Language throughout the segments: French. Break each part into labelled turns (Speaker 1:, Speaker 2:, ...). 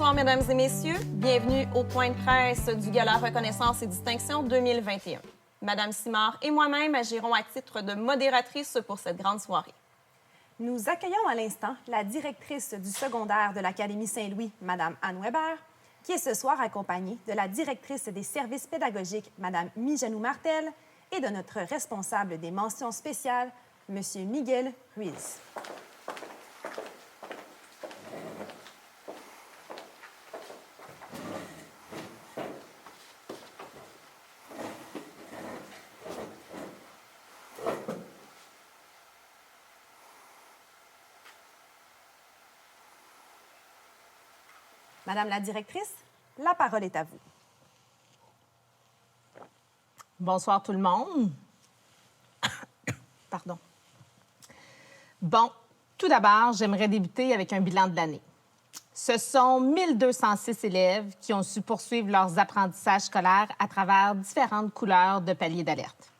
Speaker 1: Bonsoir, mesdames et messieurs. Bienvenue au point de presse du Gala Reconnaissance et Distinction 2021. Madame Simard et moi-même agirons à titre de modératrice pour cette grande soirée.
Speaker 2: Nous accueillons à l'instant la directrice du secondaire de l'Académie Saint-Louis, Madame Anne Weber, qui est ce soir accompagnée de la directrice des services pédagogiques, Madame Mijanou Martel, et de notre responsable des mentions spéciales, Monsieur Miguel Ruiz. Madame la directrice, la parole est à vous.
Speaker 3: Bonsoir tout le monde. Pardon. Bon, tout d'abord, j'aimerais débuter avec un bilan de l'année. Ce sont 1206 élèves qui ont su poursuivre leurs apprentissages scolaires à travers différentes couleurs de paliers d'alerte.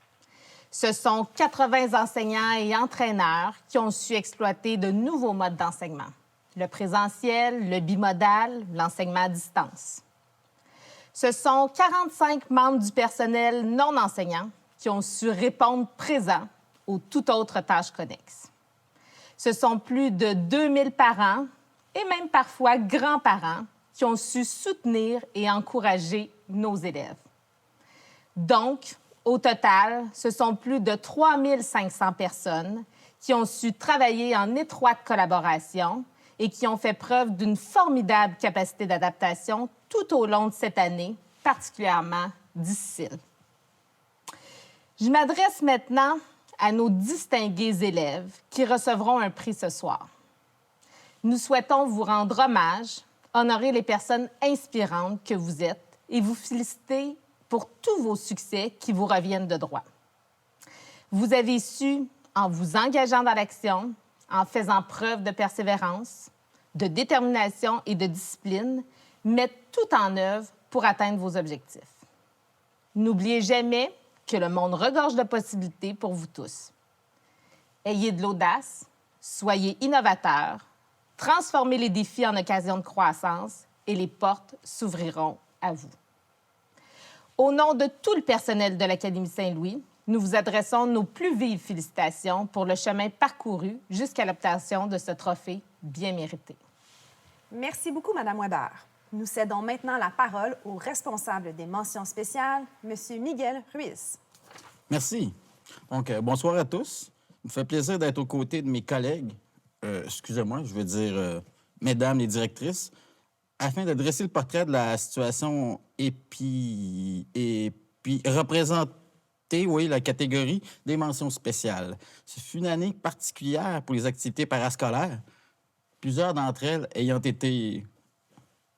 Speaker 3: Ce sont 80 enseignants et entraîneurs qui ont su exploiter de nouveaux modes d'enseignement. Le présentiel, le bimodal, l'enseignement à distance. Ce sont 45 membres du personnel non enseignant qui ont su répondre présent aux toutes autres tâches connexes. Ce sont plus de 2000 parents et même parfois grands-parents qui ont su soutenir et encourager nos élèves. Donc, au total, ce sont plus de 3500 personnes qui ont su travailler en étroite collaboration et qui ont fait preuve d'une formidable capacité d'adaptation tout au long de cette année, particulièrement difficile. Je m'adresse maintenant à nos distingués élèves qui recevront un prix ce soir. Nous souhaitons vous rendre hommage, honorer les personnes inspirantes que vous êtes et vous féliciter pour tous vos succès qui vous reviennent de droit. Vous avez su, en vous engageant dans l'action, en faisant preuve de persévérance, de détermination et de discipline, mettre tout en œuvre pour atteindre vos objectifs. N'oubliez jamais que le monde regorge de possibilités pour vous tous. Ayez de l'audace, soyez innovateurs, transformez les défis en occasion de croissance et les portes s'ouvriront à vous. Au nom de tout le personnel de l'Académie Saint-Louis, nous vous adressons nos plus vives félicitations pour le chemin parcouru jusqu'à l'obtention de ce trophée bien mérité.
Speaker 2: Merci beaucoup, Madame Weber. Nous cédons maintenant la parole au responsable des mentions spéciales, Monsieur Miguel Ruiz.
Speaker 4: Merci. Donc, bonsoir à tous. Il me fait plaisir d'être aux côtés de mes collègues, excusez-moi, je veux dire mesdames les directrices, afin de dresser le portrait de la situation et puis représenter la catégorie des mentions spéciales. Ce fut une année particulière pour les activités parascolaires, plusieurs d'entre elles ayant été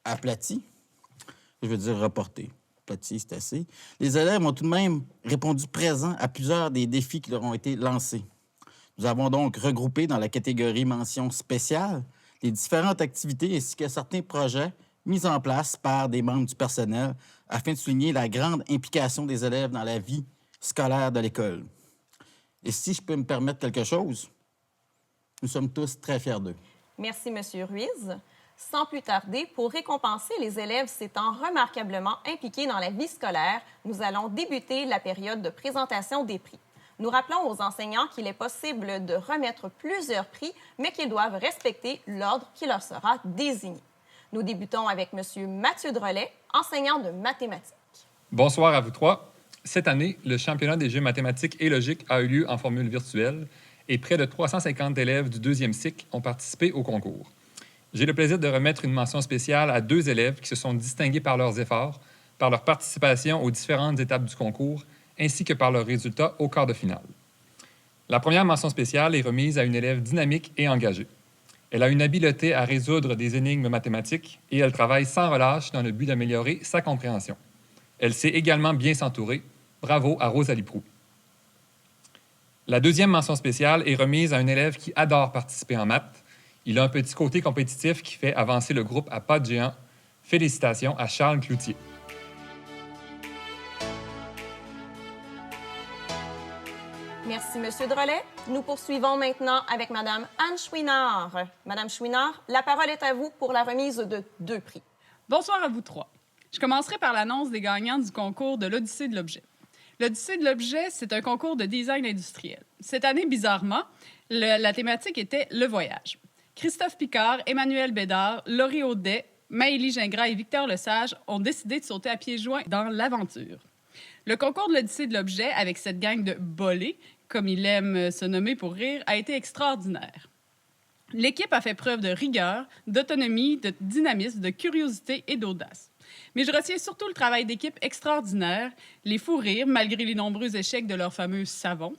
Speaker 4: aplaties, je veux dire reportées. Aplaties, c'est assez. Les élèves ont tout de même répondu présent à plusieurs des défis qui leur ont été lancés. Nous avons donc regroupé dans la catégorie mentions spéciales les différentes activités ainsi que certains projets mis en place par des membres du personnel afin de souligner la grande implication des élèves dans la vie scolaire de l'école. Et si je peux me permettre quelque chose, nous sommes tous très fiers d'eux.
Speaker 1: Merci, Monsieur Ruiz. Sans plus tarder, pour récompenser les élèves s'étant remarquablement impliqués dans la vie scolaire, nous allons débuter la période de présentation des prix. Nous rappelons aux enseignants qu'il est possible de remettre plusieurs prix, mais qu'ils doivent respecter l'ordre qui leur sera désigné. Nous débutons avec Monsieur Mathieu Drolet, enseignant de mathématiques.
Speaker 5: Bonsoir à vous trois. Cette année, le championnat des jeux mathématiques et logiques a eu lieu en formule virtuelle et près de 350 élèves du deuxième cycle ont participé au concours. J'ai le plaisir de remettre une mention spéciale à 2 élèves qui se sont distingués par leurs efforts, par leur participation aux différentes étapes du concours, ainsi que par leurs résultats au quart de finale. La première mention spéciale est remise à une élève dynamique et engagée. Elle a une habileté à résoudre des énigmes mathématiques et elle travaille sans relâche dans le but d'améliorer sa compréhension. Elle sait également bien s'entourer. Bravo à Rosalie Proulx. La deuxième mention spéciale est remise à un élève qui adore participer en maths. Il a un petit côté compétitif qui fait avancer le groupe à pas de géant. Félicitations à Charles Cloutier.
Speaker 1: Merci, Monsieur Drolet. Nous poursuivons maintenant avec Madame Anne Chouinard. Madame Chouinard, la parole est à vous pour la remise de 2 prix.
Speaker 6: Bonsoir à vous trois. Je commencerai par l'annonce des gagnants du concours de l'Odyssée de l'objet. L'Odyssée de l'objet, c'est un concours de design industriel. Cette année, bizarrement, la thématique était le voyage. Christophe Picard, Emmanuel Bédard, Laurie Audet, Maëlie Gingras et Victor Lesage ont décidé de sauter à pieds joints dans l'aventure. Le concours de l'Odyssée de l'objet, avec cette gang de bolés, comme il aime se nommer pour rire, a été extraordinaire. L'équipe a fait preuve de rigueur, d'autonomie, de dynamisme, de curiosité et d'audace. Mais je retiens surtout le travail d'équipe extraordinaire, les fous rires, malgré les nombreux échecs de leurs fameux savons,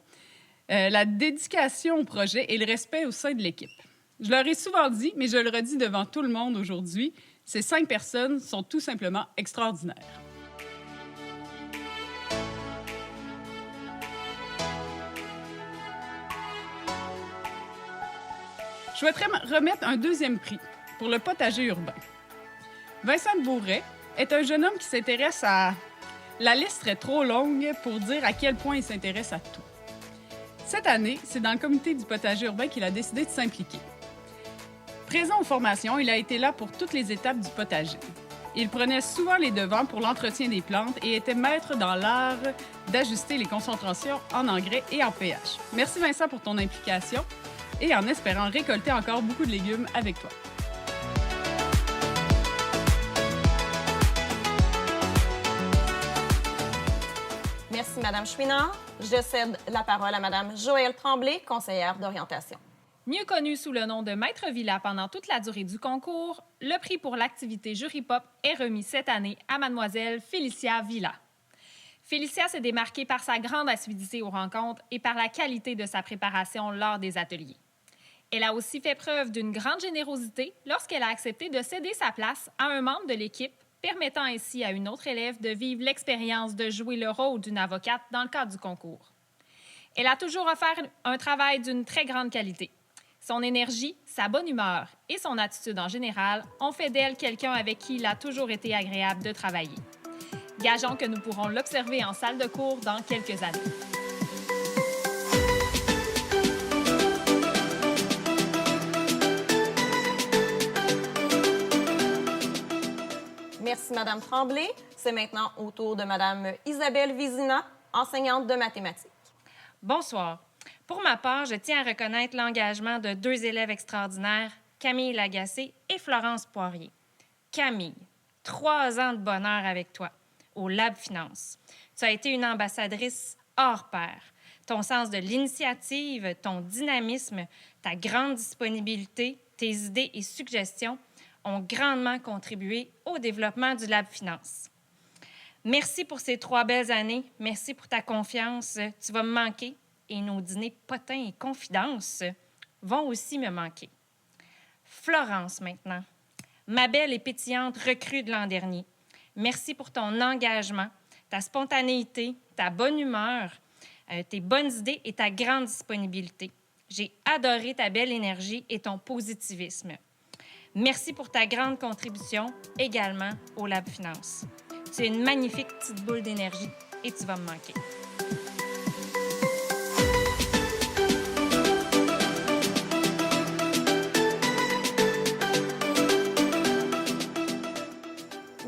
Speaker 6: la dédication au projet et le respect au sein de l'équipe. Je leur ai souvent dit, mais je le redis devant tout le monde aujourd'hui, ces 5 personnes sont tout simplement extraordinaires. Je souhaiterais remettre un 2e prix pour le potager urbain. Vincent Bourret est un jeune homme qui s'intéresse à... La liste serait trop longue pour dire à quel point il s'intéresse à tout. Cette année, c'est dans le comité du potager urbain qu'il a décidé de s'impliquer. Présent aux formations, il a été là pour toutes les étapes du potager. Il prenait souvent les devants pour l'entretien des plantes et était maître dans l'art d'ajuster les concentrations en engrais et en pH. Merci Vincent pour ton implication et en espérant récolter encore beaucoup de légumes avec toi.
Speaker 1: Merci, Mme Chouinard. Je cède la parole à Mme Joëlle Tremblay, conseillère d'orientation.
Speaker 7: Mieux connu sous le nom de Maître Villa pendant toute la durée du concours, le prix pour l'activité Jury Pop est remis cette année à Mademoiselle Félicia Villa. Félicia s'est démarquée par sa grande assiduité aux rencontres et par la qualité de sa préparation lors des ateliers. Elle a aussi fait preuve d'une grande générosité lorsqu'elle a accepté de céder sa place à un membre de l'équipe, permettant ainsi à une autre élève de vivre l'expérience de jouer le rôle d'une avocate dans le cadre du concours. Elle a toujours offert un travail d'une très grande qualité. Son énergie, sa bonne humeur et son attitude en général ont fait d'elle quelqu'un avec qui il a toujours été agréable de travailler. Gageons que nous pourrons l'observer en salle de cours dans quelques années.
Speaker 1: Merci, Mme Tremblay. C'est maintenant au tour de Mme Isabelle Vizina, enseignante de mathématiques.
Speaker 8: Bonsoir. Pour ma part, je tiens à reconnaître l'engagement de 2 élèves extraordinaires, Camille Lagacé et Florence Poirier. Camille, 3 ans de bonheur avec toi, au Lab Finance. Tu as été une ambassadrice hors pair. Ton sens de l'initiative, ton dynamisme, ta grande disponibilité, tes idées et suggestions ont grandement contribué au développement du Lab Finance. Merci pour ces 3 belles années. Merci pour ta confiance. Tu vas me manquer et nos dîners potins et confidences vont aussi me manquer. Florence, maintenant. Ma belle et pétillante recrue de l'an dernier. Merci pour ton engagement, ta spontanéité, ta bonne humeur, tes bonnes idées et ta grande disponibilité. J'ai adoré ta belle énergie et ton positivisme. Merci pour ta grande contribution également au Lab Finance. Tu es une magnifique petite boule d'énergie et tu vas me manquer.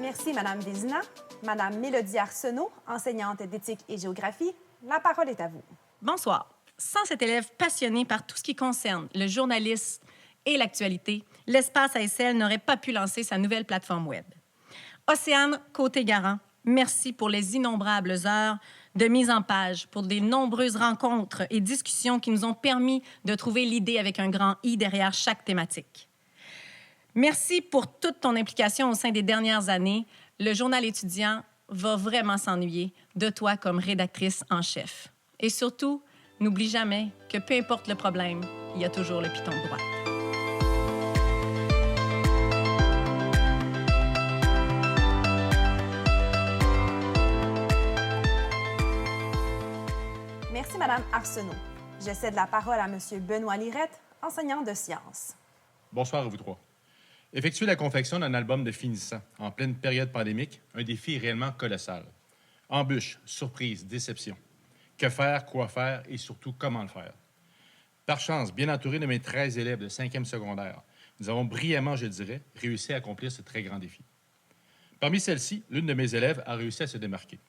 Speaker 2: Merci, Mme Vézina. Mme Mélodie Arsenault, enseignante d'éthique et géographie, la parole est à vous.
Speaker 9: Bonsoir. Sans cet élève passionné par tout ce qui concerne le journalisme et l'actualité, l'Espace ASL n'aurait pas pu lancer sa nouvelle plateforme Web. Océane Côté-Garant, merci pour les innombrables heures de mise en page, pour des nombreuses rencontres et discussions qui nous ont permis de trouver l'idée avec un grand I derrière chaque thématique. Merci pour toute ton implication au sein des dernières années. Le journal étudiant va vraiment s'ennuyer de toi comme rédactrice en chef. Et surtout, n'oublie jamais que peu importe le problème, il y a toujours le piton de droite.
Speaker 2: Merci, Mme Arsenault. Je cède la parole à M. Benoît Lirette, enseignant de sciences.
Speaker 10: Bonsoir à vous trois. Effectuer la confection d'un album de finissant en pleine période pandémique, un défi réellement colossal. Embûches, surprises, déceptions. Que faire, quoi faire et surtout comment le faire. Par chance, bien entouré de mes 13 élèves de 5e secondaire, nous avons brillamment, je dirais, réussi à accomplir ce très grand défi. Parmi celles-ci, l'une de mes élèves a réussi à se démarquer.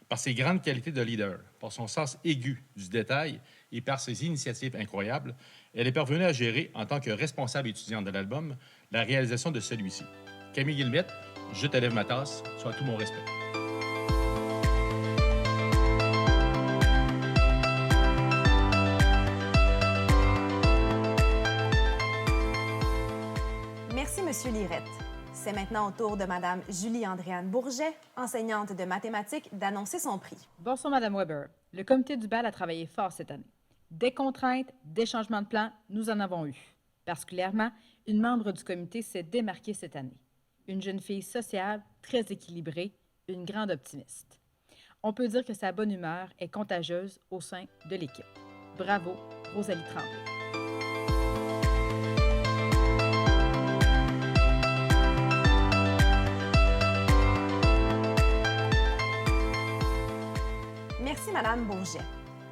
Speaker 10: Par ses grandes qualités de leader, par son sens aigu du détail et par ses initiatives incroyables, elle est parvenue à gérer, en tant que responsable étudiante de l'album, la réalisation de celui-ci. Camille Guillemette, je te lève ma tasse, soit tout mon respect.
Speaker 2: Merci, Monsieur Lirette. C'est maintenant au tour de Madame Julie-Andréane Bourget, enseignante de mathématiques, d'annoncer son prix.
Speaker 11: Bonsoir, Madame Weber. Le comité du bal a travaillé fort cette année. Des contraintes, des changements de plan, nous en avons eu. Particulièrement, une membre du comité s'est démarquée cette année. Une jeune fille sociale, très équilibrée, une grande optimiste. On peut dire que sa bonne humeur est contagieuse au sein de l'équipe. Bravo, Rosalie Tremblay.
Speaker 2: Merci, Madame Bourget.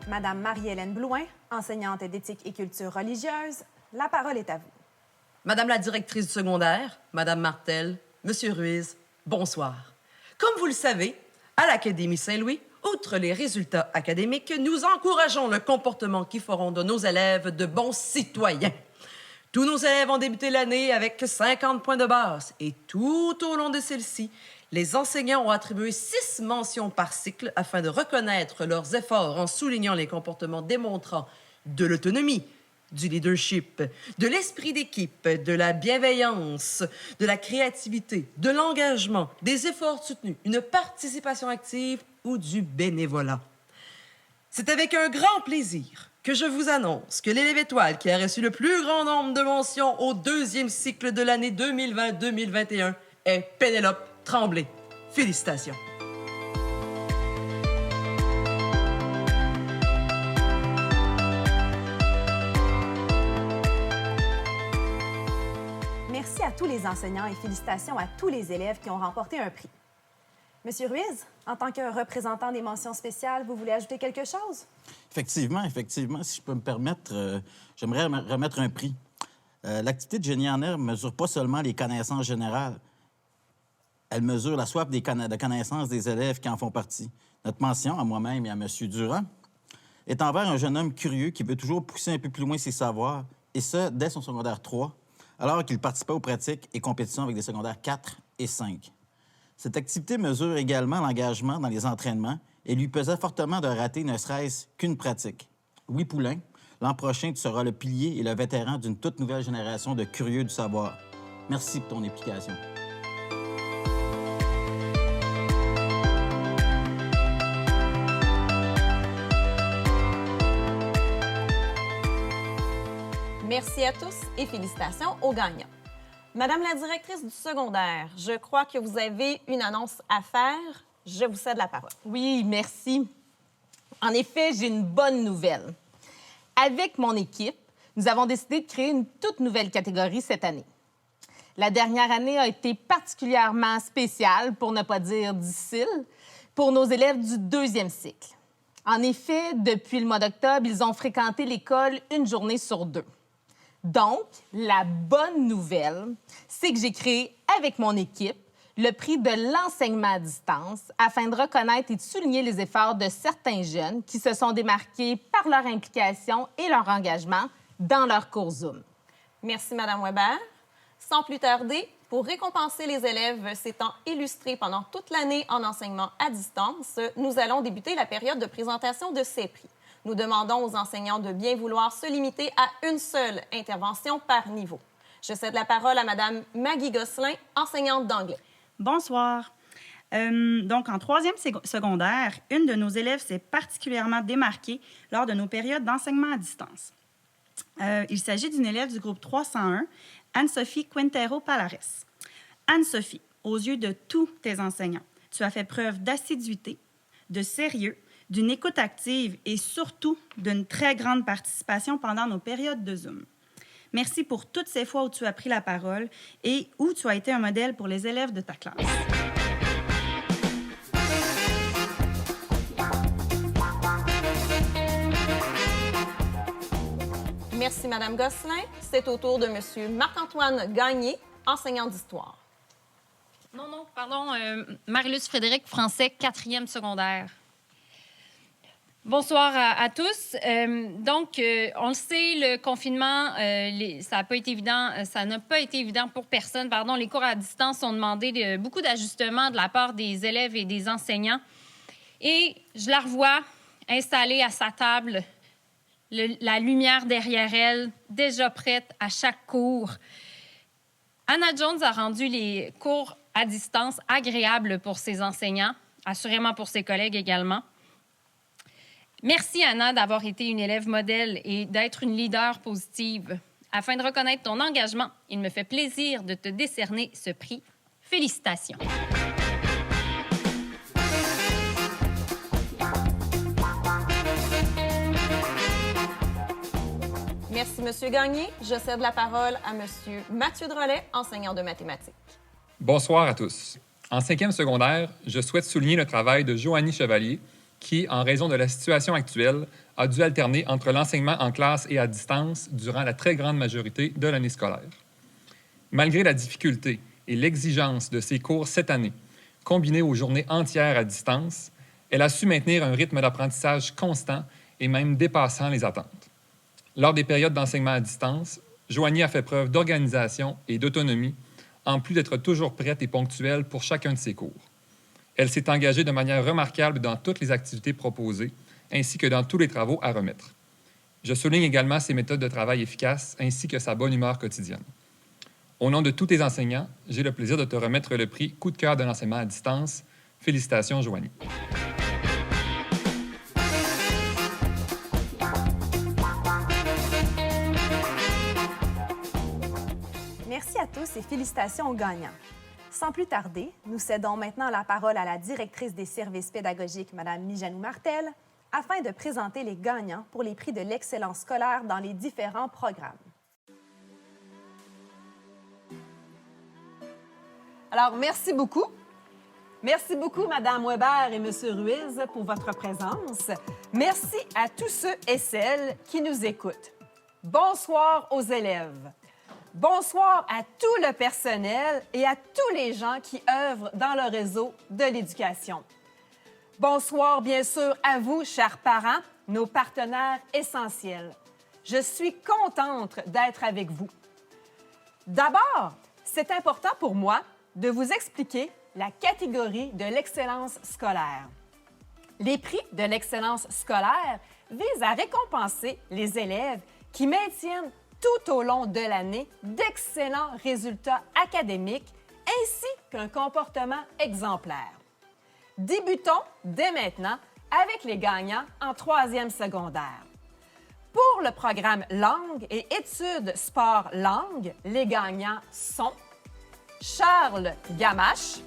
Speaker 2: Madame Marie-Hélène Blouin, enseignante d'éthique et culture religieuse, la parole est à vous.
Speaker 12: Madame la directrice du secondaire, Madame Martel, Monsieur Ruiz, bonsoir. Comme vous le savez, à l'Académie Saint-Louis, outre les résultats académiques, nous encourageons le comportement qui feront de nos élèves de bons citoyens. Tous nos élèves ont débuté l'année avec 50 points de base et tout au long de celle-ci, les enseignants ont attribué 6 mentions par cycle afin de reconnaître leurs efforts en soulignant les comportements démontrant de l'autonomie, du leadership, de l'esprit d'équipe, de la bienveillance, de la créativité, de l'engagement, des efforts soutenus, une participation active ou du bénévolat. C'est avec un grand plaisir que je vous annonce que l'élève étoile qui a reçu le plus grand nombre de mentions au 2e cycle de l'année 2020-2021 est Pénélope Tremblay. Félicitations.
Speaker 2: Merci à tous les enseignants et félicitations à tous les élèves qui ont remporté un prix. Monsieur Ruiz, en tant que représentant des mentions spéciales, vous voulez ajouter quelque chose?
Speaker 4: Effectivement, si je peux me permettre, j'aimerais remettre un prix. L'activité de génie en herbe ne mesure pas seulement les connaissances générales, elle mesure la soif de connaissances des élèves qui en font partie. Notre mention, à moi-même et à M. Durand, est envers un jeune homme curieux qui veut toujours pousser un peu plus loin ses savoirs, et ce, dès son secondaire 3, alors qu'il participait aux pratiques et compétitions avec des secondaires 4 et 5. Cette activité mesure également l'engagement dans les entraînements et lui pesait fortement de rater ne serait-ce qu'une pratique. Louis Poulain, l'an prochain, tu seras le pilier et le vétéran d'une toute nouvelle génération de curieux du savoir. Merci pour ton implication.
Speaker 1: Merci à tous et félicitations aux gagnants. Madame la directrice du secondaire, je crois que vous avez une annonce à faire. Je vous cède la parole.
Speaker 3: Oui, merci. En effet, j'ai une bonne nouvelle. Avec mon équipe, nous avons décidé de créer une toute nouvelle catégorie cette année. La dernière année a été particulièrement spéciale, pour ne pas dire difficile, pour nos élèves du 2e cycle. En effet, depuis le mois d'octobre, ils ont fréquenté l'école une journée sur 2. Donc, la bonne nouvelle, c'est que j'ai créé avec mon équipe le prix de l'enseignement à distance afin de reconnaître et de souligner les efforts de certains jeunes qui se sont démarqués par leur implication et leur engagement dans leur cours Zoom.
Speaker 1: Merci, Madame Weber. Sans plus tarder, pour récompenser les élèves s'étant illustrés pendant toute l'année en enseignement à distance, nous allons débuter la période de présentation de ces prix. Nous demandons aux enseignants de bien vouloir se limiter à une seule intervention par niveau. Je cède la parole à Mme Maggie Gosselin, enseignante d'anglais.
Speaker 13: Bonsoir. Donc, en 3e secondaire, une de nos élèves s'est particulièrement démarquée lors de nos périodes d'enseignement à distance. Il s'agit d'une élève du groupe 301, Anne-Sophie Quintero-Palares. Anne-Sophie, aux yeux de tous tes enseignants, tu as fait preuve d'assiduité, de sérieux, d'une écoute active et surtout d'une très grande participation pendant nos périodes de Zoom. Merci pour toutes ces fois où tu as pris la parole et où tu as été un modèle pour les élèves de ta classe.
Speaker 1: Merci, Mme Gosselin. C'est au tour de M. Marc-Antoine Gagné, enseignant d'histoire.
Speaker 8: Non, pardon. Marie-Luce Frédéric, français, 4e secondaire. Bonsoir à tous. On le sait, le confinement, ça n'a pas été évident pour personne. Les cours à distance ont demandé beaucoup d'ajustements de la part des élèves et des enseignants. Et je la revois installée à sa table, la lumière derrière elle, déjà prête à chaque cours. Anna Jones a rendu les cours à distance agréables pour ses enseignants, assurément pour ses collègues également. Merci, Anna, d'avoir été une élève modèle et d'être une leader positive. Afin de reconnaître ton engagement, il me fait plaisir de te décerner ce prix. Félicitations.
Speaker 1: Merci, M. Gagné. Je cède la parole à M. Mathieu Drolet, enseignant de mathématiques.
Speaker 5: Bonsoir à tous. En 5e secondaire, je souhaite souligner le travail de Joanie Chevalier, qui, en raison de la situation actuelle, a dû alterner entre l'enseignement en classe et à distance durant la très grande majorité de l'année scolaire. Malgré la difficulté et l'exigence de ses cours cette année, combinés aux journées entières à distance, elle a su maintenir un rythme d'apprentissage constant et même dépassant les attentes. Lors des périodes d'enseignement à distance, Joanie a fait preuve d'organisation et d'autonomie, en plus d'être toujours prête et ponctuelle pour chacun de ses cours. Elle s'est engagée de manière remarquable dans toutes les activités proposées, ainsi que dans tous les travaux à remettre. Je souligne également ses méthodes de travail efficaces, ainsi que sa bonne humeur quotidienne. Au nom de tous tes enseignants, j'ai le plaisir de te remettre le prix Coup de cœur de l'enseignement à distance. Félicitations, Joanie.
Speaker 2: Merci à tous et félicitations aux gagnants. Sans plus tarder, nous cédons maintenant la parole à la directrice des services pédagogiques, Mme Mijanou Martel, afin de présenter les gagnants pour les prix de l'excellence scolaire dans les différents programmes.
Speaker 14: Alors, merci beaucoup. Merci beaucoup, Mme Weber et M. Ruiz, pour votre présence. Merci à tous ceux et celles qui nous écoutent. Bonsoir aux élèves. Bonsoir à tout le personnel et à tous les gens qui œuvrent dans le réseau de l'éducation. Bonsoir, bien sûr, à vous, chers parents, nos partenaires essentiels. Je suis contente d'être avec vous. D'abord, c'est important pour moi de vous expliquer la catégorie de l'excellence scolaire. Les prix de l'excellence scolaire visent à récompenser les élèves qui maintiennent tout au long de l'année d'excellents résultats académiques ainsi qu'un comportement exemplaire. Débutons dès maintenant avec les gagnants en 3e secondaire. Pour le programme Langue et études sport-langue, les gagnants sont Charles Gamache,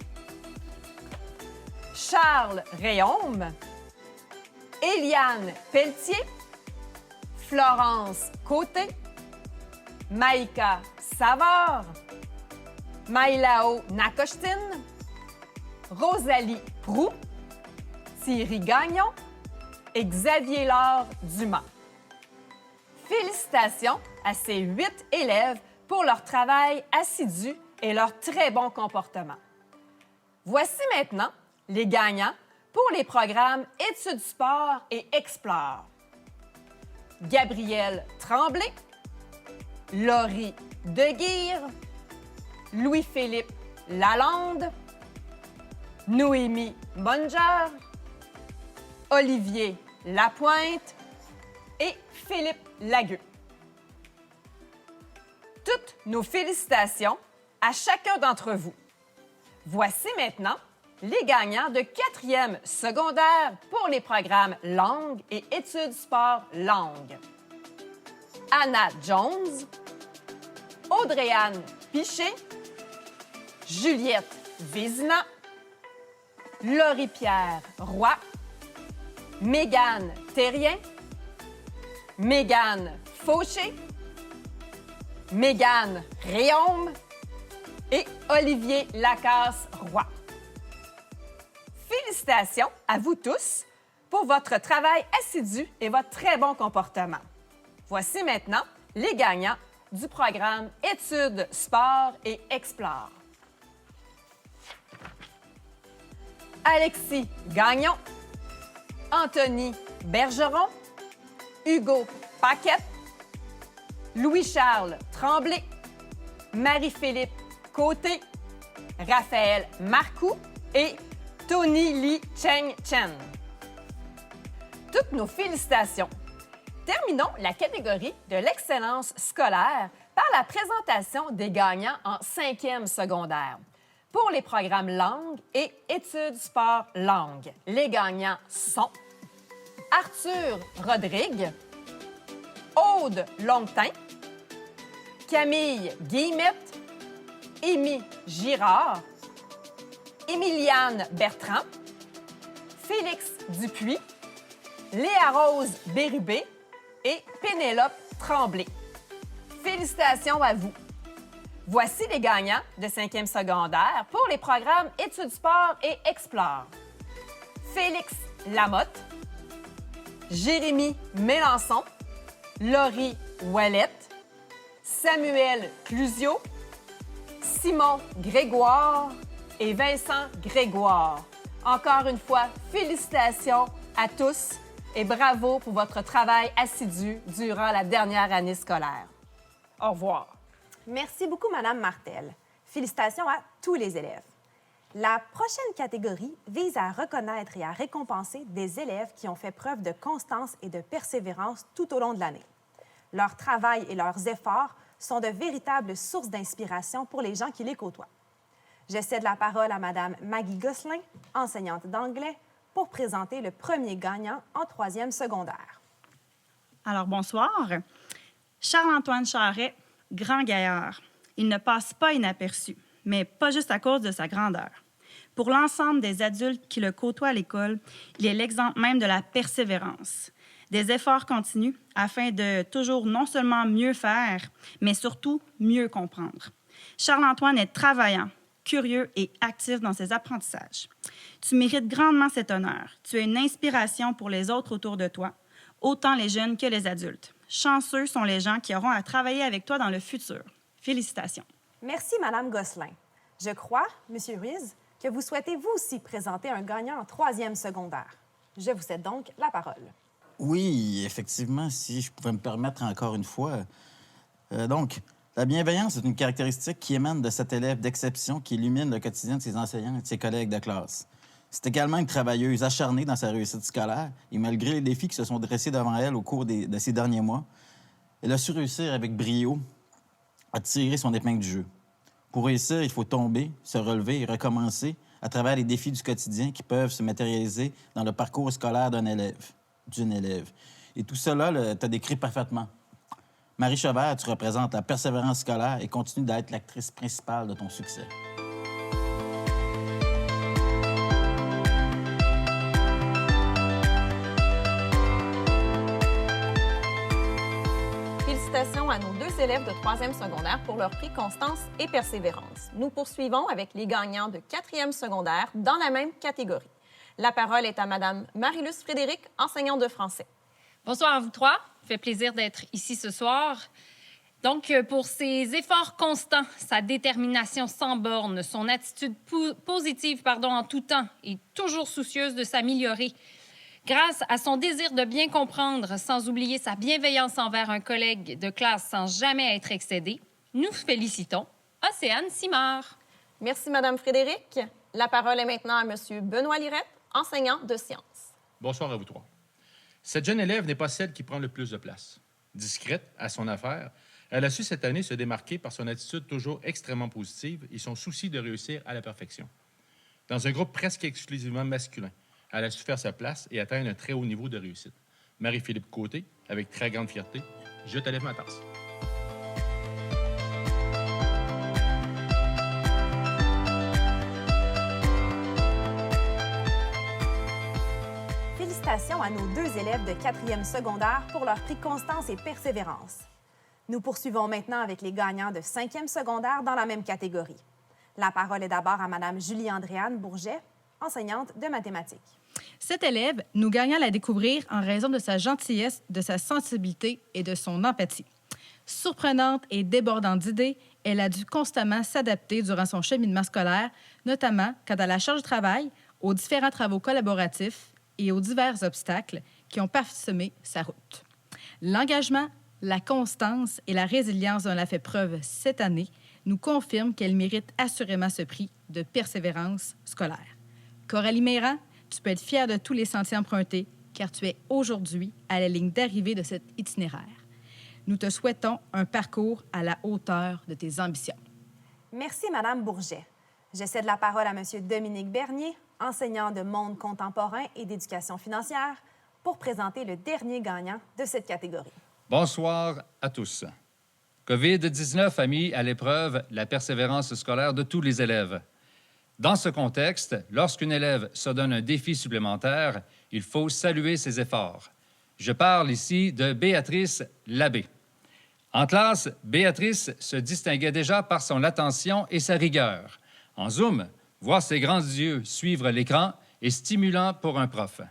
Speaker 14: Charles Réaume, Éliane Pelletier, Florence Côté, Maïka Savard, Maïlao Nakoshtine, Rosalie Proux, Thierry Gagnon et Xavier Laure Dumas. Félicitations à ces 8 élèves pour leur travail assidu et leur très bon comportement. Voici maintenant les gagnants pour les programmes Études sport et Explore. Gabriel Tremblay, Laurie Deguire, Louis-Philippe Lalande, Noémie Monger, Olivier Lapointe et Philippe Lagueux. Toutes nos félicitations à chacun d'entre vous. Voici maintenant les gagnants de 4e secondaire pour les programmes Langue et études sport-langue. Anna Jones, Audrey-Anne Piché, Juliette Vézina, Laurie-Pierre Roy, Mégane Terrien, Mégane Fauché, Mégane Réaume et Olivier Lacasse-Roy. Félicitations à vous tous pour votre travail assidu et votre très bon comportement. Voici maintenant les gagnants du programme Études, Sport et Explore. Alexis Gagnon, Anthony Bergeron, Hugo Paquette, Louis-Charles Tremblay, Marie-Philippe Côté, Raphaël Marcoux et Tony Lee Cheng Chen. Toutes nos félicitations. Terminons la catégorie de l'excellence scolaire par la présentation des gagnants en 5e secondaire. Pour les programmes langue et études sport langue, les gagnants sont Arthur Rodrigue, Aude Longtin, Camille Guillemette, Émy Girard, Émiliane Bertrand, Félix Dupuis, Léa Rose Bérubé et Pénélope Tremblay. Félicitations à vous. Voici les gagnants de 5e secondaire pour les programmes Études sport et Explore. Félix Lamotte, Jérémy Mélençon, Laurie Ouellette, Samuel Clusio, Simon Grégoire et Vincent Grégoire. Encore une fois, félicitations à tous et bravo pour votre travail assidu durant la dernière année scolaire. Au revoir.
Speaker 2: Merci beaucoup, Madame Martel. Félicitations à tous les élèves. La prochaine catégorie vise à reconnaître et à récompenser des élèves qui ont fait preuve de constance et de persévérance tout au long de l'année. Leur travail et leurs efforts sont de véritables sources d'inspiration pour les gens qui les côtoient. Je cède la parole à Madame Maggie Gosselin, enseignante d'anglais, pour présenter le premier gagnant en 3e secondaire.
Speaker 13: Alors, bonsoir. Charles-Antoine Charret, grand gaillard. Il ne passe pas inaperçu, mais pas juste à cause de sa grandeur. Pour l'ensemble des adultes qui le côtoient à l'école, il est l'exemple même de la persévérance, des efforts continus afin de toujours non seulement mieux faire, mais surtout mieux comprendre. Charles-Antoine est travaillant, curieux et actif dans ses apprentissages. Tu mérites grandement cet honneur. Tu es une inspiration pour les autres autour de toi, autant les jeunes que les adultes. Chanceux sont les gens qui auront à travailler avec toi dans le futur. Félicitations.
Speaker 2: Merci, Madame Gosselin. Je crois, Monsieur Ruiz, que vous souhaitez vous aussi présenter un gagnant en 3e secondaire. Je vous cède donc la parole.
Speaker 4: Oui, effectivement, si je pouvais me permettre encore une fois. Donc, la bienveillance est une caractéristique qui émane de cet élève d'exception qui illumine le quotidien de ses enseignants et de ses collègues de classe. C'est également une travailleuse acharnée dans sa réussite scolaire et malgré les défis qui se sont dressés devant elle au cours de ces derniers mois, elle a su réussir avec brio à tirer son épingle du jeu. Pour réussir, il faut tomber, se relever et recommencer à travers les défis du quotidien qui peuvent se matérialiser dans le parcours scolaire d'une élève. Et tout cela, tu as décrit parfaitement. Marie Chevert, tu représentes la persévérance scolaire et continue d'être l'actrice principale de ton succès.
Speaker 1: Félicitations à nos 2 élèves de 3e secondaire pour leur prix Constance et Persévérance. Nous poursuivons avec les gagnants de 4e secondaire dans la même catégorie. La parole est à Mme Marie-Luce Frédéric, enseignante de français.
Speaker 7: Bonsoir à vous trois. Ça fait plaisir d'être ici ce soir. Donc, pour ses efforts constants, sa détermination sans bornes, son attitude positive en tout temps et toujours soucieuse de s'améliorer, grâce à son désir de bien comprendre, sans oublier sa bienveillance envers un collègue de classe sans jamais être excédé, nous félicitons Océane Simard.
Speaker 1: Merci, Mme Frédéric. La parole est maintenant à M. Benoît Lirette, enseignant de sciences.
Speaker 10: Bonsoir à vous trois. Cette jeune élève n'est pas celle qui prend le plus de place. Discrète à son affaire, elle a su cette année se démarquer par son attitude toujours extrêmement positive et son souci de réussir à la perfection. Dans un groupe presque exclusivement masculin, elle a su faire sa place et atteindre un très haut niveau de réussite. Marie-Philippe Côté, avec très grande fierté, je te lève ma tasse.
Speaker 2: Félicitations à nos 2 élèves de 4e secondaire pour leur prix Constance et Persévérance. Nous poursuivons maintenant avec les gagnants de 5e secondaire dans la même catégorie. La parole est d'abord à Mme Julie-Andréane Bourget, enseignante de mathématiques.
Speaker 11: Cet élève, nous gagnons à la découvrir en raison de sa gentillesse, de sa sensibilité et de son empathie. Surprenante et débordante d'idées, elle a dû constamment s'adapter durant son cheminement scolaire, notamment quant à la charge de travail, aux différents travaux collaboratifs et aux divers obstacles qui ont parsemé sa route. L'engagement, la constance et la résilience dont elle a fait preuve cette année nous confirment qu'elle mérite assurément ce prix de persévérance scolaire. Coralie Meyran, tu peux être fière de tous les sentiers empruntés, car tu es aujourd'hui à la ligne d'arrivée de cet itinéraire. Nous te souhaitons un parcours à la hauteur de tes ambitions.
Speaker 2: Merci, Madame Bourget. Je cède la parole à Monsieur Dominique Bernier, enseignant de monde contemporain et d'éducation financière, pour présenter le dernier gagnant de cette catégorie.
Speaker 15: Bonsoir à tous. COVID-19 a mis à l'épreuve la persévérance scolaire de tous les élèves. Dans ce contexte, lorsqu'une élève se donne un défi supplémentaire, il faut saluer ses efforts. Je parle ici de Béatrice Labbé. En classe, Béatrice se distinguait déjà par son attention et sa rigueur. En Zoom, voir ses grands yeux suivre l'écran est stimulant pour un prof.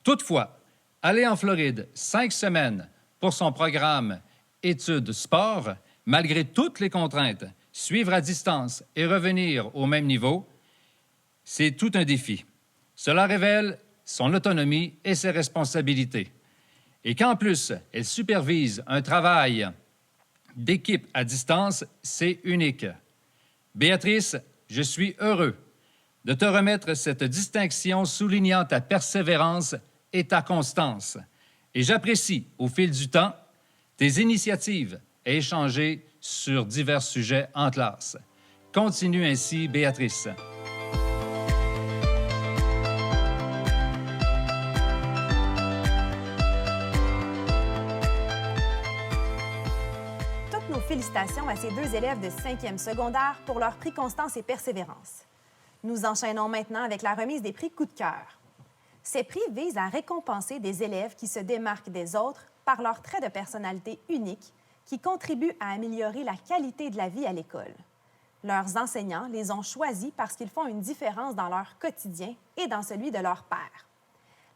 Speaker 15: Toutefois, aller en Floride 5 semaines pour son programme études sport, malgré toutes les contraintes, suivre à distance et revenir au même niveau, c'est tout un défi. Cela révèle son autonomie et ses responsabilités. Et qu'en plus, elle supervise un travail d'équipe à distance, c'est unique. Béatrice, je suis heureux de te remettre cette distinction soulignant ta persévérance et ta constance. Et j'apprécie, au fil du temps, tes initiatives à échanger sur divers sujets en classe. Continue ainsi, Béatrice.
Speaker 2: Toutes nos félicitations à ces deux élèves de 5e secondaire pour leur prix Constance et Persévérance. Nous enchaînons maintenant avec la remise des prix Coup de cœur. Ces prix visent à récompenser des élèves qui se démarquent des autres par leurs traits de personnalité uniques qui contribuent à améliorer la qualité de la vie à l'école. Leurs enseignants les ont choisis parce qu'ils font une différence dans leur quotidien et dans celui de leurs pairs.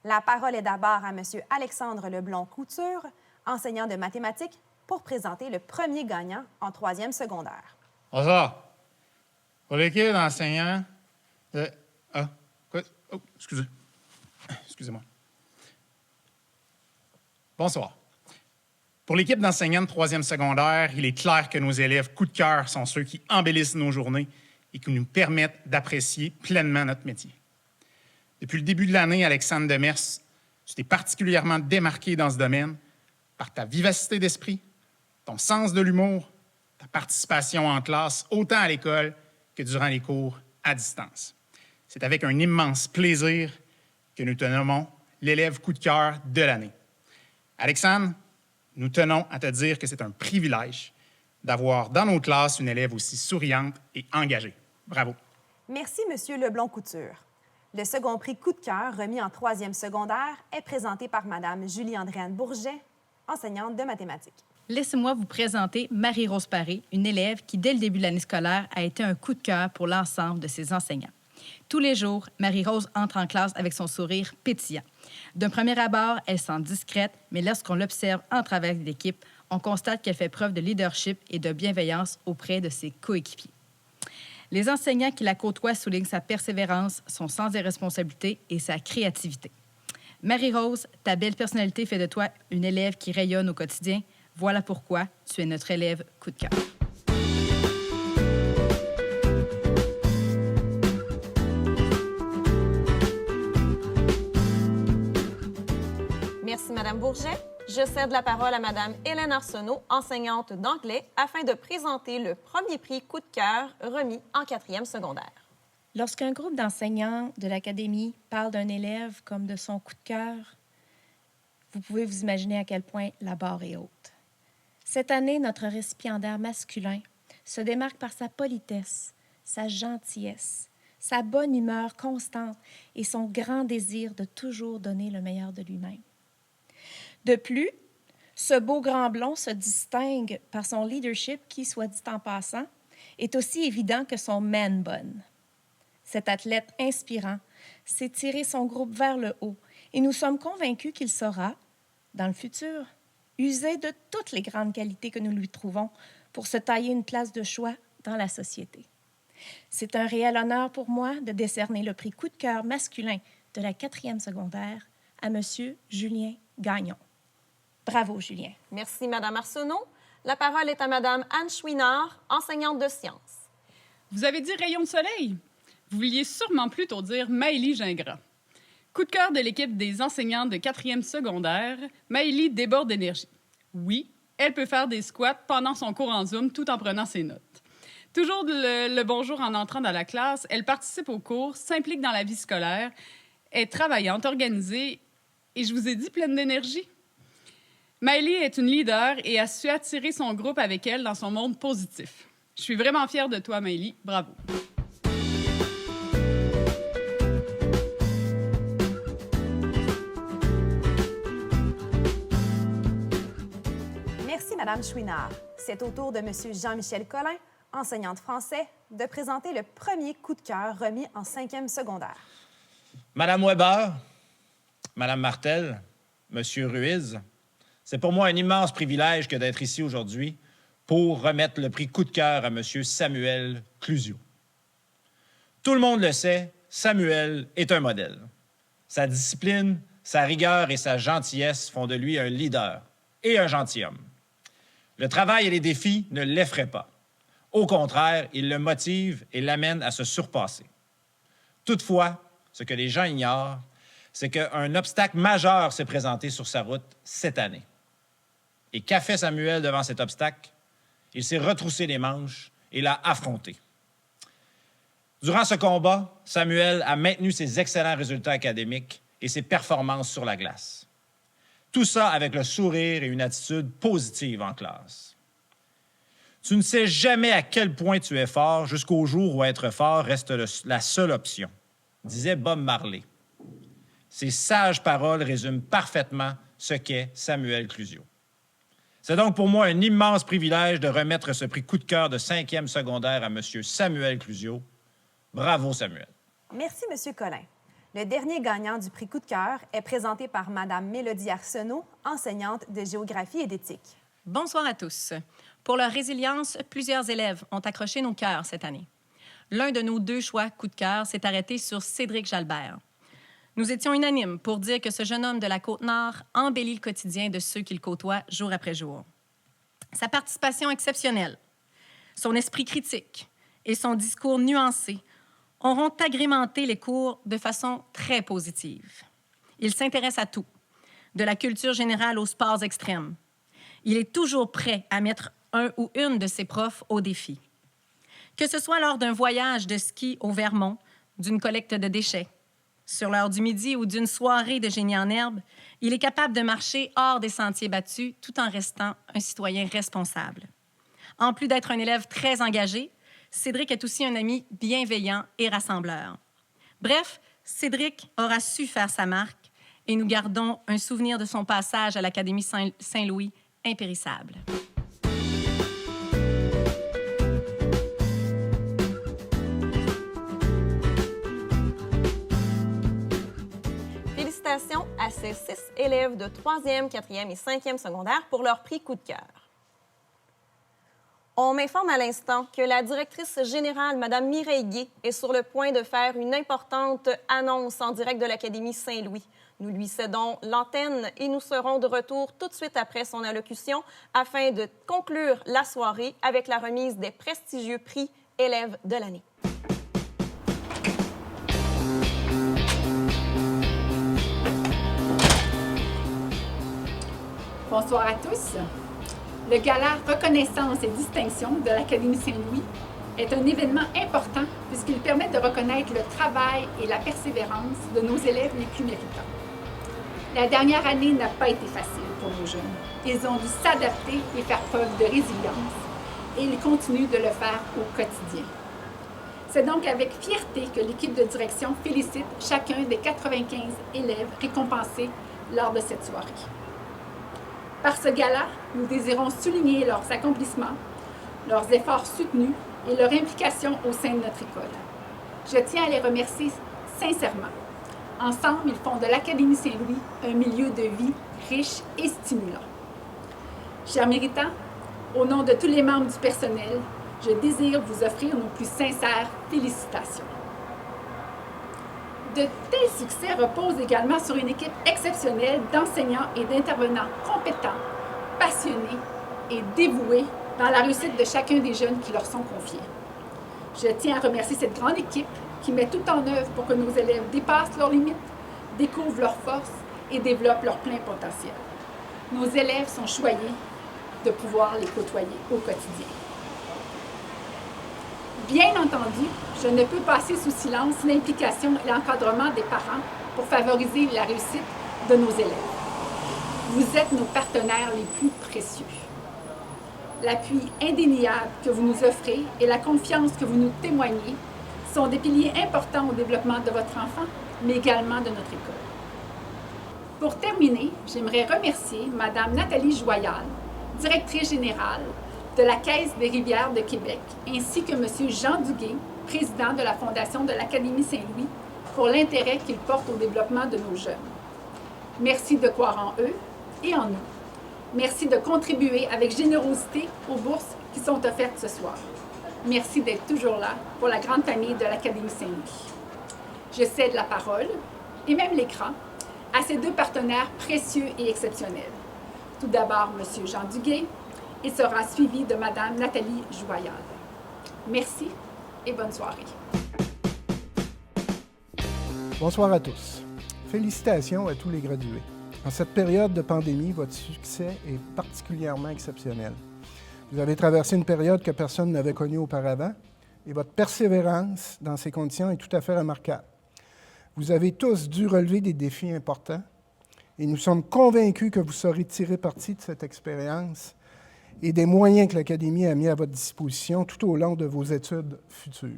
Speaker 2: La parole est d'abord à M. Alexandre Leblond-Couture, enseignant de mathématiques, pour présenter le premier gagnant en 3e secondaire.
Speaker 16: Bonsoir. Pour l'équipe d'enseignants de... Ah, quoi? Oh, excusez-moi. Bonsoir. Pour l'équipe d'enseignants de 3e secondaire, il est clair que nos élèves coup de cœur sont ceux qui embellissent nos journées et qui nous permettent d'apprécier pleinement notre métier. Depuis le début de l'année, Alexandre Demers, tu t'es particulièrement démarqué dans ce domaine par ta vivacité d'esprit, ton sens de l'humour, ta participation en classe, autant à l'école que durant les cours à distance. C'est avec un immense plaisir que nous te nommons l'élève coup de cœur de l'année. Alexandre, nous tenons à te dire que c'est un privilège d'avoir dans nos classes une élève aussi souriante et engagée. Bravo.
Speaker 2: Merci, M. Leblond-Couture. Le second prix Coup de cœur, remis en 3e secondaire, est présenté par Mme Julie-Andréane Bourget, enseignante de mathématiques.
Speaker 11: Laissez-moi vous présenter Marie-Rose Paré, une élève qui, dès le début de l'année scolaire, a été un coup de cœur pour l'ensemble de ses enseignants. Tous les jours, Marie-Rose entre en classe avec son sourire pétillant. D'un premier abord, elle semble discrète, mais lorsqu'on l'observe en travers de l'équipe, on constate qu'elle fait preuve de leadership et de bienveillance auprès de ses coéquipiers. Les enseignants qui la côtoient soulignent sa persévérance, son sens des responsabilités et sa créativité. Marie-Rose, ta belle personnalité fait de toi une élève qui rayonne au quotidien. Voilà pourquoi tu es notre élève coup de cœur.
Speaker 1: Merci, Mme Bourget. Je cède la parole à Mme Hélène Arsenault, enseignante d'anglais, afin de présenter le premier prix Coup de cœur remis en 4e secondaire.
Speaker 8: Lorsqu'un groupe d'enseignants de l'Académie parle d'un élève comme de son coup de cœur, vous pouvez vous imaginer à quel point la barre est haute. Cette année, notre récipiendaire masculin se démarque par sa politesse, sa gentillesse, sa bonne humeur constante et son grand désir de toujours donner le meilleur de lui-même. De plus, ce beau grand blond se distingue par son leadership qui, soit dit en passant, est aussi évident que son man-bun. Cet athlète inspirant sait tirer son groupe vers le haut et nous sommes convaincus qu'il saura, dans le futur, user de toutes les grandes qualités que nous lui trouvons pour se tailler une place de choix dans la société.
Speaker 17: C'est un réel honneur pour moi de décerner le prix coup de cœur masculin de la 4e secondaire à M. Julien Gagnon. Bravo, Julien.
Speaker 1: Merci, Mme Arsenault. La parole est à Mme Anne Chouinard, enseignante de sciences.
Speaker 6: Vous avez dit rayon de soleil? Vous vouliez sûrement plutôt dire Maëlie Gingras. Coup de cœur de l'équipe des enseignantes de 4e secondaire, Maëlie déborde d'énergie. Oui, elle peut faire des squats pendant son cours en Zoom tout en prenant ses notes. Toujours le bonjour en entrant dans la classe, elle participe aux cours, s'implique dans la vie scolaire, est travaillante, organisée et, je vous ai dit, pleine d'énergie. Maëlie est une leader et a su attirer son groupe avec elle dans son monde positif. Je suis vraiment fière de toi, Maëlie. Bravo.
Speaker 2: Merci, Mme Chouinard. C'est au tour de M. Jean-Michel Collin, enseignant de français, de présenter le premier coup de cœur remis en 5e secondaire.
Speaker 18: Madame Weber, Madame Martel, Monsieur Ruiz, c'est pour moi un immense privilège que d'être ici aujourd'hui pour remettre le prix coup de cœur à Monsieur Samuel Clusio. Tout le monde le sait, Samuel est un modèle. Sa discipline, sa rigueur et sa gentillesse font de lui un leader et un gentilhomme. Le travail et les défis ne l'effraient pas. Au contraire, ils le motivent et l'amènent à se surpasser. Toutefois, ce que les gens ignorent, c'est qu'un obstacle majeur s'est présenté sur sa route cette année. Et qu'a fait Samuel devant cet obstacle? Il s'est retroussé les manches et l'a affronté. Durant ce combat, Samuel a maintenu ses excellents résultats académiques et ses performances sur la glace. Tout ça avec le sourire et une attitude positive en classe. Tu ne sais jamais à quel point tu es fort jusqu'au jour où être fort reste la seule option, disait Bob Marley. Ces sages paroles résument parfaitement ce qu'est Samuel Clusio. C'est donc pour moi un immense privilège de remettre ce prix coup de cœur de 5e secondaire à M. Samuel Clusio. Bravo, Samuel.
Speaker 2: Merci, M. Collin. Le dernier gagnant du prix coup de cœur est présenté par Mme Mélodie Arsenault, enseignante de géographie et d'éthique.
Speaker 9: Bonsoir à tous. Pour leur résilience, plusieurs élèves ont accroché nos cœurs cette année. L'un de nos 2 choix coup de cœur s'est arrêté sur Cédric Jalbert. Nous étions unanimes pour dire que ce jeune homme de la Côte-Nord embellit le quotidien de ceux qu'il côtoie jour après jour. Sa participation exceptionnelle, son esprit critique et son discours nuancé auront agrémenté les cours de façon très positive. Il s'intéresse à tout, de la culture générale aux sports extrêmes. Il est toujours prêt à mettre un ou une de ses profs au défi. Que ce soit lors d'un voyage de ski au Vermont, d'une collecte de déchets, sur l'heure du midi ou d'une soirée de génie en herbe, il est capable de marcher hors des sentiers battus tout en restant un citoyen responsable. En plus d'être un élève très engagé, Cédric est aussi un ami bienveillant et rassembleur. Bref, Cédric aura su faire sa marque et nous gardons un souvenir de son passage à l'Académie Saint-Louis impérissable.
Speaker 1: Félicitations à ces 6 élèves de 3e, 4e et 5e secondaire pour leur prix coup de cœur. On m'informe à l'instant que la directrice générale, Mme Mireille Gué, est sur le point de faire une importante annonce en direct de l'Académie Saint-Louis. Nous lui cédons l'antenne et nous serons de retour tout de suite après son allocution afin de conclure la soirée avec la remise des prestigieux prix élèves de l'année.
Speaker 19: Bonsoir à tous. Le gala Reconnaissance et distinction de l'Académie Saint-Louis est un événement important puisqu'il permet de reconnaître le travail et la persévérance de nos élèves les plus méritants. La dernière année n'a pas été facile pour nos jeunes. Ils ont dû s'adapter et faire preuve de résilience et ils continuent de le faire au quotidien. C'est donc avec fierté que l'équipe de direction félicite chacun des 95 élèves récompensés lors de cette soirée. Par ce gala, nous désirons souligner leurs accomplissements, leurs efforts soutenus et leur implication au sein de notre école. Je tiens à les remercier sincèrement. Ensemble, ils font de l'Académie Saint-Louis un milieu de vie riche et stimulant. Chers méritants, au nom de tous les membres du personnel, je désire vous offrir nos plus sincères félicitations. De tels succès reposent également sur une équipe exceptionnelle d'enseignants et d'intervenants compétents, passionnés et dévoués dans la réussite de chacun des jeunes qui leur sont confiés. Je tiens à remercier cette grande équipe qui met tout en œuvre pour que nos élèves dépassent leurs limites, découvrent leurs forces et développent leur plein potentiel. Nos élèves sont choyés de pouvoir les côtoyer au quotidien. Bien entendu, je ne peux passer sous silence l'implication et l'encadrement des parents pour favoriser la réussite de nos élèves. Vous êtes nos partenaires les plus précieux. L'appui indéniable que vous nous offrez et la confiance que vous nous témoignez sont des piliers importants au développement de votre enfant, mais également de notre école. Pour terminer, j'aimerais remercier Mme Nathalie Joyal, directrice générale de la Caisse des rivières de Québec, ainsi que M. Jean Duguay, président de la Fondation de l'Académie Saint-Louis, pour l'intérêt qu'ils portent au développement de nos jeunes. Merci de croire en eux et en nous. Merci de contribuer avec générosité aux bourses qui sont offertes ce soir. Merci d'être toujours là pour la grande famille de l'Académie Saint-Louis. Je cède la parole, et même l'écran, à ces deux partenaires précieux et exceptionnels. Tout d'abord, M. Jean Duguay, et sera suivi de Mme Nathalie Joyal. Merci et bonne soirée.
Speaker 20: Bonsoir à tous. Félicitations à tous les gradués. En cette période de pandémie, votre succès est particulièrement exceptionnel. Vous avez traversé une période que personne n'avait connue auparavant et votre persévérance dans ces conditions est tout à fait remarquable. Vous avez tous dû relever des défis importants et nous sommes convaincus que vous saurez tirer parti de cette expérience et des moyens que l'Académie a mis à votre disposition tout au long de vos études futures.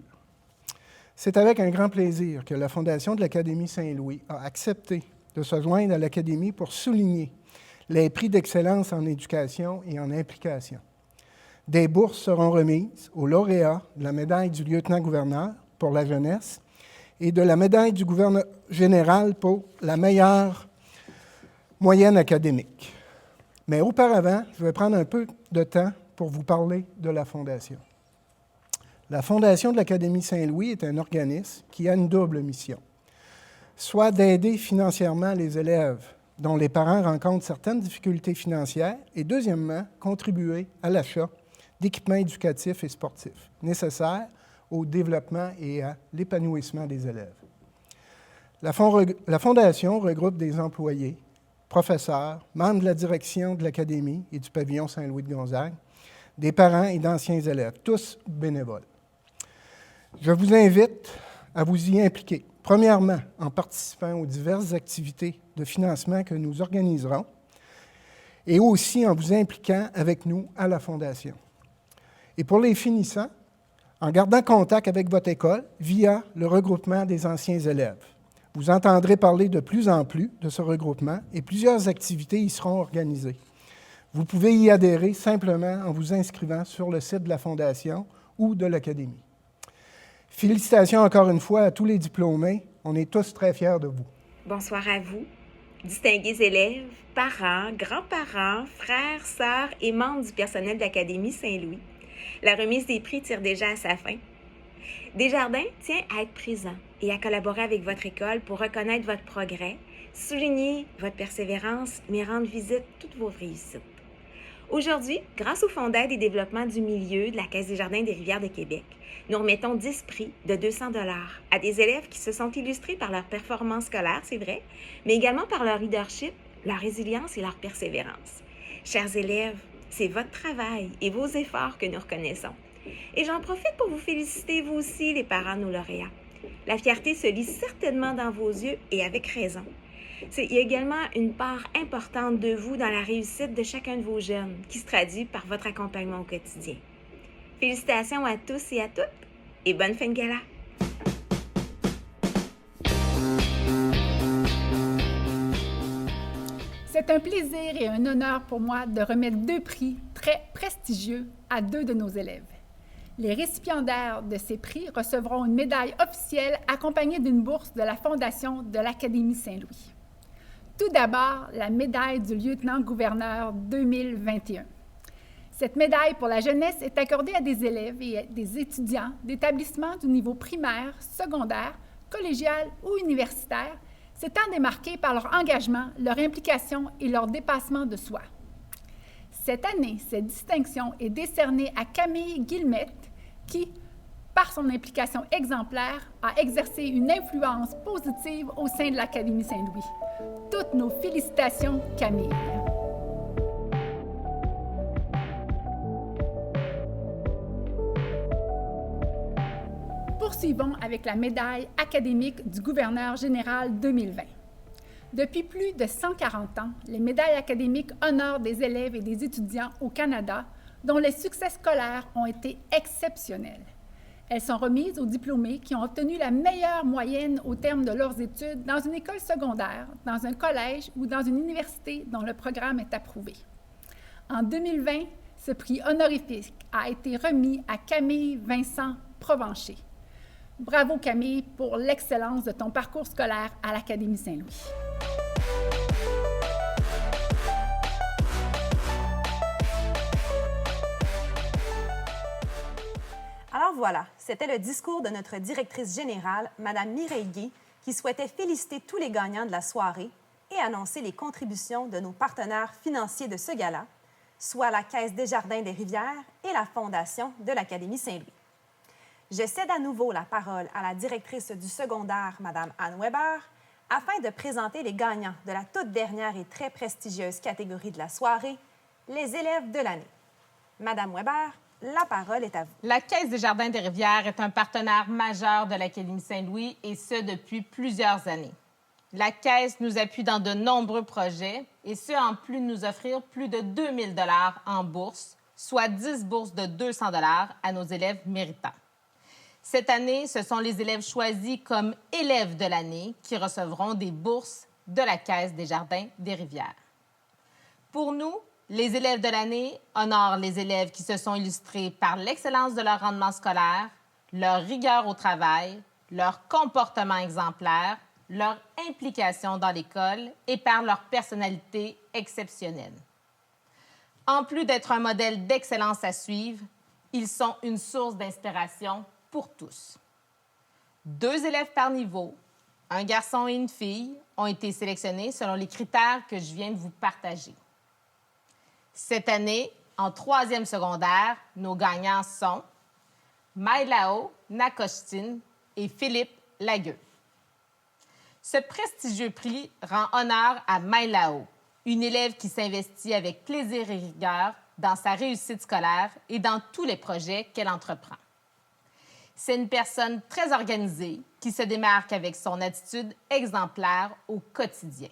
Speaker 20: C'est avec un grand plaisir que la Fondation de l'Académie Saint-Louis a accepté de se joindre à l'Académie pour souligner les prix d'excellence en éducation et en implication. Des bourses seront remises aux lauréats de la médaille du lieutenant-gouverneur pour la jeunesse et de la médaille du gouverneur général pour la meilleure moyenne académique. Mais auparavant, je vais prendre un peu de temps pour vous parler de la Fondation. La Fondation de l'Académie Saint-Louis est un organisme qui a une double mission, soit d'aider financièrement les élèves dont les parents rencontrent certaines difficultés financières et deuxièmement, contribuer à l'achat d'équipements éducatifs et sportifs nécessaires au développement et à l'épanouissement des élèves. La Fondation regroupe des employés, professeurs, membres de la direction de l'Académie et du pavillon Saint-Louis de Gonzague, des parents et d'anciens élèves, tous bénévoles. Je vous invite à vous y impliquer, premièrement en participant aux diverses activités de financement que nous organiserons et aussi en vous impliquant avec nous à la Fondation. Et pour les finissants, en gardant contact avec votre école via le regroupement des anciens élèves. Vous entendrez parler de plus en plus de ce regroupement et plusieurs activités y seront organisées. Vous pouvez y adhérer simplement en vous inscrivant sur le site de la Fondation ou de l'Académie. Félicitations encore une fois à tous les diplômés. On est tous très fiers de vous.
Speaker 21: Bonsoir à vous, distingués élèves, parents, grands-parents, frères, sœurs et membres du personnel de l'Académie Saint-Louis. La remise des prix tire déjà à sa fin. Desjardins tient à être présent et à collaborer avec votre école pour reconnaître votre progrès, souligner votre persévérance, mais rendre visite toutes vos réussites. Aujourd'hui, grâce au Fonds d'aide et développement du milieu de la Caisse des Jardins des Rivières de Québec, nous remettons 10 prix de 200 $ à des élèves qui se sont illustrés par leur performance scolaire, c'est vrai, mais également par leur leadership, leur résilience et leur persévérance. Chers élèves, c'est votre travail et vos efforts que nous reconnaissons. Et j'en profite pour vous féliciter, vous aussi, les parents de nos lauréats. La fierté se lit certainement dans vos yeux et avec raison. Il y a également une part importante de vous dans la réussite de chacun de vos jeunes qui se traduit par votre accompagnement au quotidien. Félicitations à tous et à toutes et bonne fin de gala!
Speaker 19: C'est un plaisir et un honneur pour moi de remettre 2 prix très prestigieux à 2 de nos élèves. Les récipiendaires de ces prix recevront une médaille officielle accompagnée d'une bourse de la Fondation de l'Académie Saint-Louis. Tout d'abord, la médaille du lieutenant-gouverneur 2021. Cette médaille pour la jeunesse est accordée à des élèves et à des étudiants d'établissements du niveau primaire, secondaire, collégial ou universitaire, s'étant démarqués par leur engagement, leur implication et leur dépassement de soi. Cette année, cette distinction est décernée à Camille Guillemette, qui, par son implication exemplaire, a exercé une influence positive au sein de l'Académie Saint-Louis. Toutes nos félicitations, Camille. Poursuivons avec la médaille académique du gouverneur général 2020. Depuis plus de 140 ans, les médailles académiques honorent des élèves et des étudiants au Canada dont les succès scolaires ont été exceptionnels. Elles sont remises aux diplômés qui ont obtenu la meilleure moyenne au terme de leurs études dans une école secondaire, dans un collège ou dans une université dont le programme est approuvé. En 2020, ce prix honorifique a été remis à Camille Vincent Provencher. Bravo Camille pour l'excellence de ton parcours scolaire à l'Académie Saint-Louis.
Speaker 2: Alors voilà, c'était le discours de notre directrice générale, Mme Mireille Guy, qui souhaitait féliciter tous les gagnants de la soirée et annoncer les contributions de nos partenaires financiers de ce gala, soit la Caisse Desjardins des Rivières et la Fondation de l'Académie Saint-Louis. Je cède à nouveau la parole à la directrice du secondaire, Mme Anne Weber, afin de présenter les gagnants de la toute dernière et très prestigieuse catégorie de la soirée, les élèves de l'année. Mme Weber, la parole est à vous.
Speaker 3: La Caisse Desjardins des Rivières est un partenaire majeur de l'Académie Saint-Louis, et ce, depuis plusieurs années. La Caisse nous appuie dans de nombreux projets, et ce, en plus de nous offrir plus de 2 000 $ en bourse, soit 10 bourses de 200 $ à nos élèves méritants. Cette année, ce sont les élèves choisis comme élèves de l'année qui recevront des bourses de la Caisse Desjardins des Rivières. Pour nous, les élèves de l'année honorent les élèves qui se sont illustrés par l'excellence de leur rendement scolaire, leur rigueur au travail, leur comportement exemplaire, leur implication dans l'école et par leur personnalité exceptionnelle. En plus d'être un modèle d'excellence à suivre, ils sont une source d'inspiration pour tous. 2 élèves par niveau, un garçon et une fille, ont été sélectionnés selon les critères que je viens de vous partager. Cette année, en 3e secondaire, nos gagnants sont Mailao Nakostin et Philippe Lagueux. Ce prestigieux prix rend honneur à Mailao, une élève qui s'investit avec plaisir et rigueur dans sa réussite scolaire et dans tous les projets qu'elle entreprend. C'est une personne très organisée qui se démarque avec son attitude exemplaire au quotidien.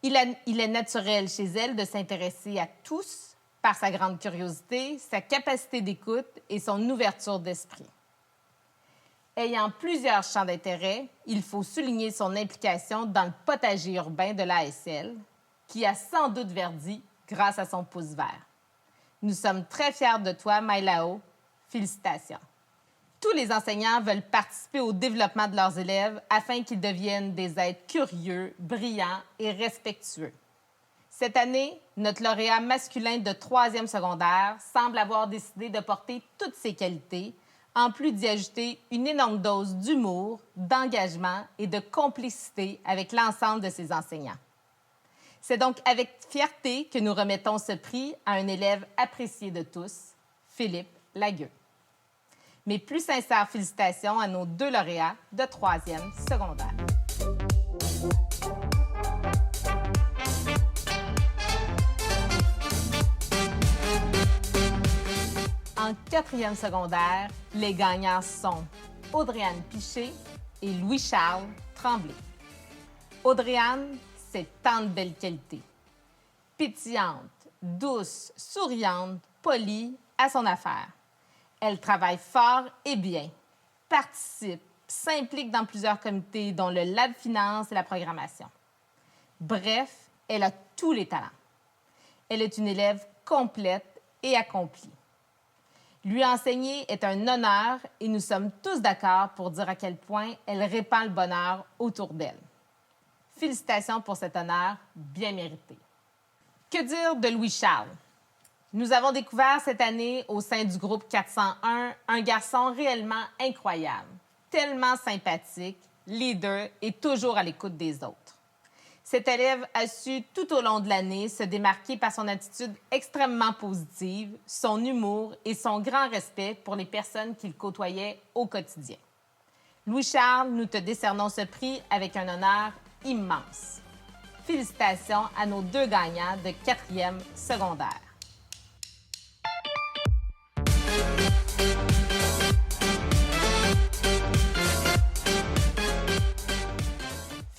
Speaker 3: Il est naturel chez elle de s'intéresser à tous par sa grande curiosité, sa capacité d'écoute et son ouverture d'esprit. Ayant plusieurs champs d'intérêt, il faut souligner son implication dans le potager urbain de l'ASL, qui a sans doute verdi grâce à son pouce vert. Nous sommes très fiers de toi, Mailao. Félicitations. Tous les enseignants veulent participer au développement de leurs élèves afin qu'ils deviennent des êtres curieux, brillants et respectueux. Cette année, notre lauréat masculin de 3e secondaire semble avoir décidé de porter toutes ses qualités, en plus d'y ajouter une énorme dose d'humour, d'engagement et de complicité avec l'ensemble de ses enseignants. C'est donc avec fierté que nous remettons ce prix à un élève apprécié de tous, Philippe Lagueux. Mes plus sincères félicitations à nos 2 lauréats de 3e secondaire. En 4e secondaire, les gagnants sont Audrey-Anne Piché et Louis-Charles Tremblay. Audrey-Anne, c'est tant de belles qualités. Pétillante, douce, souriante, polie, à son affaire. Elle travaille fort et bien, participe, s'implique dans plusieurs comités, dont le Lab Finance et la programmation. Bref, elle a tous les talents. Elle est une élève complète et accomplie. Lui enseigner est un honneur et nous sommes tous d'accord pour dire à quel point elle répand le bonheur autour d'elle. Félicitations pour cet honneur bien mérité. Que dire de Louis-Charles? Nous avons découvert cette année, au sein du groupe 401, un garçon réellement incroyable, tellement sympathique, leader et toujours à l'écoute des autres. Cet élève a su, tout au long de l'année, se démarquer par son attitude extrêmement positive, son humour et son grand respect pour les personnes qu'il côtoyait au quotidien. Louis-Charles, nous te décernons ce prix avec un honneur immense. Félicitations à nos 2 gagnants de 4e secondaire.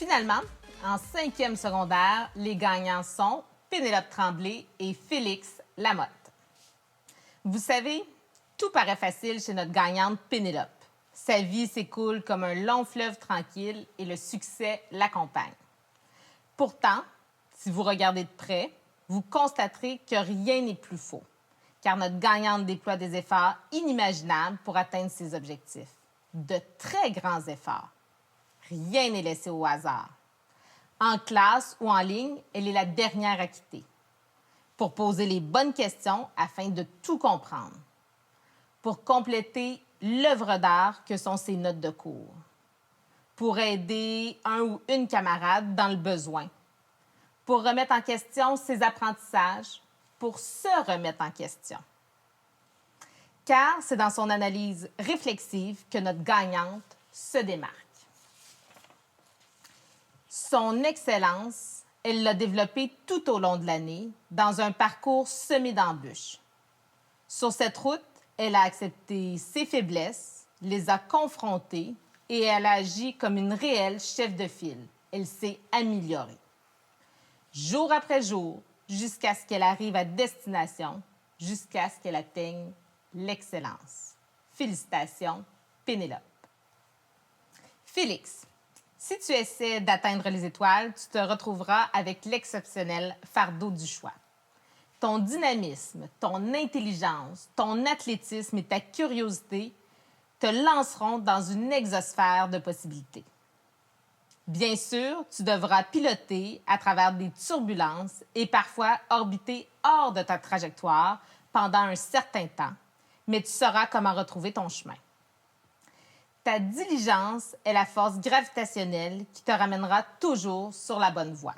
Speaker 3: Finalement, en 5e secondaire, les gagnants sont Pénélope Tremblay et Félix Lamotte. Vous savez, tout paraît facile chez notre gagnante Pénélope. Sa vie s'écoule comme un long fleuve tranquille et le succès l'accompagne. Pourtant, si vous regardez de près, vous constaterez que rien n'est plus faux, car notre gagnante déploie des efforts inimaginables pour atteindre ses objectifs. De très grands efforts. Rien n'est laissé au hasard. En classe ou en ligne, elle est la dernière à quitter pour poser les bonnes questions afin de tout comprendre, pour compléter l'œuvre d'art que sont ses notes de cours, pour aider un ou une camarade dans le besoin, pour remettre en question ses apprentissages, pour se remettre en question. Car c'est dans son analyse réflexive que notre gagnante se démarque. Son excellence, elle l'a développée tout au long de l'année dans un parcours semé d'embûches. Sur cette route, elle a accepté ses faiblesses, les a confrontées et elle a agi comme une réelle chef de file. Elle s'est améliorée. Jour après jour, jusqu'à ce qu'elle arrive à destination, jusqu'à ce qu'elle atteigne l'excellence. Félicitations, Pénélope. Félix, si tu essaies d'atteindre les étoiles, tu te retrouveras avec l'exceptionnel fardeau du choix. Ton dynamisme, ton intelligence, ton athlétisme et ta curiosité te lanceront dans une exosphère de possibilités. Bien sûr, tu devras piloter à travers des turbulences et parfois orbiter hors de ta trajectoire pendant un certain temps, mais tu sauras comment retrouver ton chemin. Ta diligence est la force gravitationnelle qui te ramènera toujours sur la bonne voie.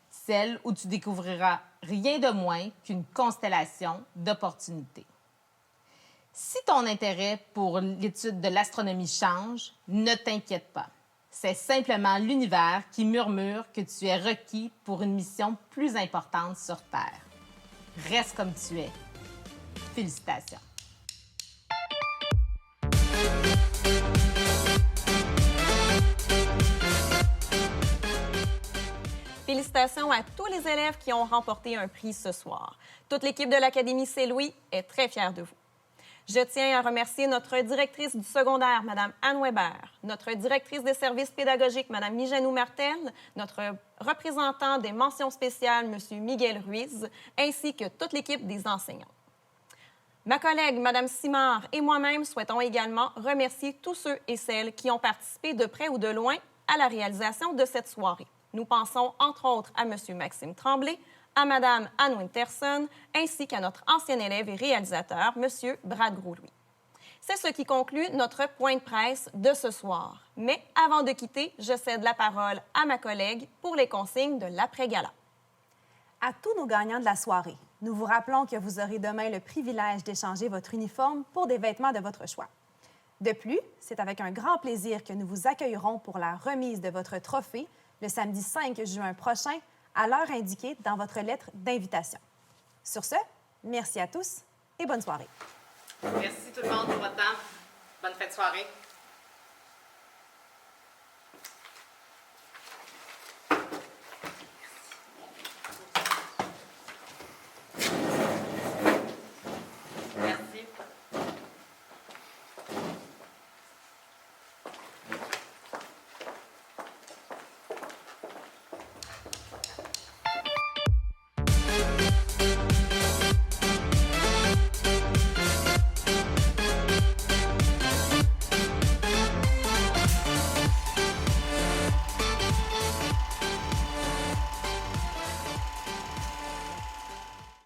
Speaker 3: Celle où tu découvriras rien de moins qu'une constellation d'opportunités. Si ton intérêt pour l'étude de l'astronomie change, ne t'inquiète pas. C'est simplement l'univers qui murmure que tu es requis pour une mission plus importante sur Terre. Reste comme tu es. Félicitations.
Speaker 1: Félicitations à tous les élèves qui ont remporté un prix ce soir. Toute l'équipe de l'Académie Saint-Louis est très fière de vous. Je tiens à remercier notre directrice du secondaire, Mme Anne Weber, notre directrice des services pédagogiques, Mme Mijanou Martel, notre représentant des mentions spéciales, M. Miguel Ruiz, ainsi que toute l'équipe des enseignants. Ma collègue, Mme Simard, et moi-même souhaitons également remercier tous ceux et celles qui ont participé de près ou de loin à la réalisation de cette soirée. Nous pensons, entre autres, à M. Maxime Tremblay, à Mme Anne Winterson, ainsi qu'à notre ancien élève et réalisateur, M. Brad Gros-Louis. C'est ce qui conclut notre point de presse de ce soir. Mais avant de quitter, je cède la parole à ma collègue pour les consignes de l'après-gala.
Speaker 2: À tous nos gagnants de la soirée, nous vous rappelons que vous aurez demain le privilège d'échanger votre uniforme pour des vêtements de votre choix. De plus, c'est avec un grand plaisir que nous vous accueillerons pour la remise de votre trophée le samedi 5 juin prochain, à l'heure indiquée dans votre lettre d'invitation. Sur ce, merci à tous et bonne soirée.
Speaker 3: Merci tout le monde pour votre temps. Bonne fête de soirée.